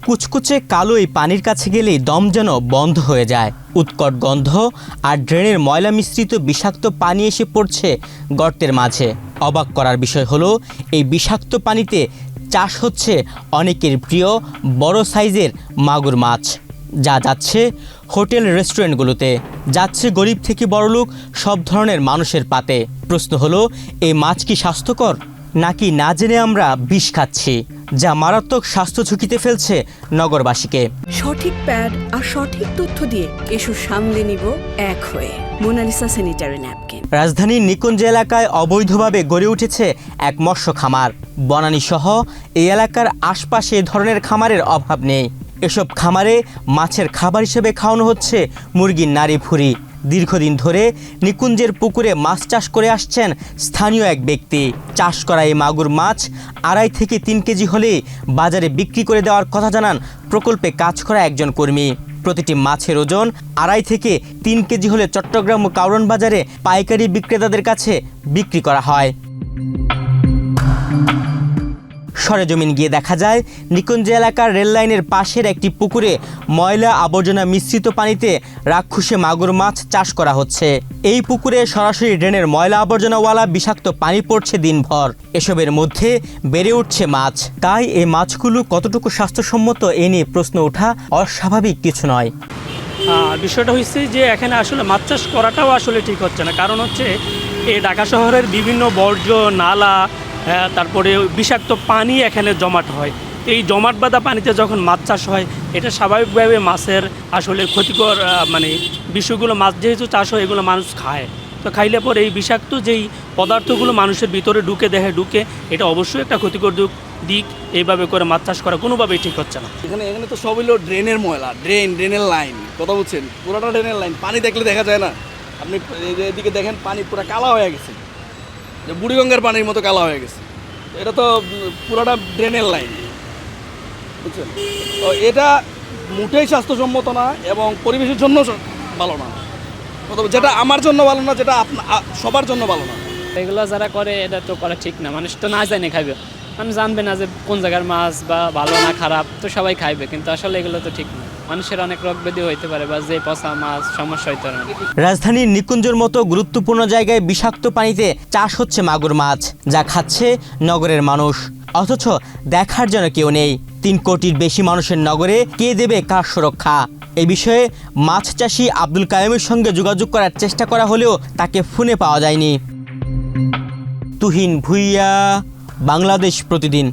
কুচকুচে কালো এই পানির কাছে গেলেই দম যেন বন্ধ হয়ে যায়। উৎকট গন্ধ আর ড্রেনের ময়লা মিশ্রিত বিষাক্ত পানি এসে পড়ছে গর্তের মাঝে। অবাক করার বিষয় হলো এই বিষাক্ত পানিতে চাষ হচ্ছে অনেকের প্রিয় বড় সাইজের মাগুর মাছ, যা যাচ্ছে হোটেল রেস্টুরেন্টগুলোতে, যাচ্ছে গরিব থেকে বড়লোক সব ধরনের মানুষের পাতে। প্রশ্ন হলো, এই মাছ কি স্বাস্থ্যকর, নাকি না জেনে আমরা বিষ খাচ্ছি, যা মারাত্মক স্বাস্থ্য ঝুঁকিতে ফেলছে নগরবাসীকে? সঠিক প্যাড আর সঠিক তথ্য দিয়ে এসব সামলে নিব এক হয়ে। Monalisa sanitary napkin. রাজধানীর নিকুঞ্জ এলাকায় অবৈধভাবে গড়ে উঠেছে এক মৎস্য খামার। বনানী সহ এই এলাকার আশপাশে এ ধরনের খামারের অভাব নেই। এসব খামারে মাছের খাবার হিসেবে খাওয়ানো হচ্ছে মুরগির নাড়ি ভুঁড়ি। দীর্ঘদিন ধরে নিকুঞ্জের পুকুরে মাছ চাষ করে আসছেন স্থানীয় এক ব্যক্তি। চাষ করা এই মাগুর মাছ 2.5 থেকে 3 কেজি হলে বাজারে বিক্রি করে দেওয়ার কথা জানান প্রকল্পে কাজ করা একজন কর্মী। প্রতিটি মাছের ওজন 2.5 থেকে 3 কেজি হলে চট্টগ্রাম ও কারওয়ান বাজারে পাইকারি বিক্রেতাদের কাছে বিক্রি করা হয়। সরেজমিন গিয়ে দেখা যায় নিকুঞ্জ এলাকার রেললাইনের পাশের একটি পুকুরে ময়লা আবর্জনা মিশ্রিত পানিতে রাক্ষুসে মাগুর মাছ চাষ করা হচ্ছে। এই পুকুরে সরাসরি ড্রেনের ময়লা আবর্জনাওয়ালা বিষাক্ত পানি পড়ছে দিনভর। এসবের মধ্যে বেড়ে উঠছে মাছ। তাই এই মাছগুলো কতটুকু স্বাস্থ্যসম্মত এ নিয়ে প্রশ্ন ওঠা অস্বাভাবিক কিছু নয়। বিষয়টা হচ্ছে যে এখানে আসলে মাছ চাষ করাটাও আসলে ঠিক হচ্ছে না। কারণ হচ্ছে এই ঢাকা শহরের বিভিন্ন বর্জ্য নালা, তারপরে বিষাক্ত পানি এখানে জমাট হয়। এই জমাট বাঁধা পানিতে যখন মাছ চাষ হয়, এটা স্বাভাবিকভাবে মাছের আসলে ক্ষতিকর বিষয়গুলো, মাছ যেহেতু চাষ হয় এগুলো মানুষ খায়। তো খাইলে পরে এই বিষাক্ত যেই পদার্থগুলো মানুষের ভিতরে ঢুকে এটা অবশ্যই একটা ক্ষতিকর দিক। এইভাবে করে মাছ চাষ করা কোনোভাবেই ঠিক হচ্ছে না। এখানে তো সব হলো ড্রেনের ময়লা, ড্রেনের লাইন, কথা বলছেন, পুরোটা ড্রেনের লাইন। পানি দেখলে দেখা যায় না? আপনি এদিকে দেখেন, পানি পুরো কালা হয়ে গেছে, যে বুড়িগঙ্গার পানির মতো কালা হয়ে গেছে। এটা তো পুরোটা ড্রেনের লাইন, বুঝছেন? তো এটা মোটেই স্বাস্থ্যসম্মত না এবং পরিবেশের জন্য ভালো না। যেটা আমার জন্য ভালো না, যেটা সবার জন্য ভালো না। এগুলো যারা করে এটা তো করা ঠিক না। মানুষ তো না জানে খাইবে, মানুষ জানবে না যে কোন জায়গার মাছ বা ভালো না খারাপ, তো সবাই খাইবে। কিন্তু আসলে এগুলো তো ঠিক না। মানুষের অনেক রোগ ব্যাধি হইতে পারে বা যে পচা মাছ সমস্যা হইতে পারে। রাজধানীর নিকুঞ্জের মতো গুরুত্বপূর্ণ জায়গায় বিষাক্ত পানিতে চাষ হচ্ছে মাগুর মাছ, যা খাচ্ছে নগরের মানুষ। অথচ দেখার যেন কেউ নেই। 3 কোটির বেশি মানুষের নগরে কে দেবে কার সুরক্ষা? এই বিষয়ে মাছ চাষি আব্দুল কাইমের সঙ্গে যোগাযোগ করার চেষ্টা করা হলেও তাকে ফোনে পাওয়া যায়নি। তুহিন ভুইয়া, বাংলাদেশ প্রতিদিন।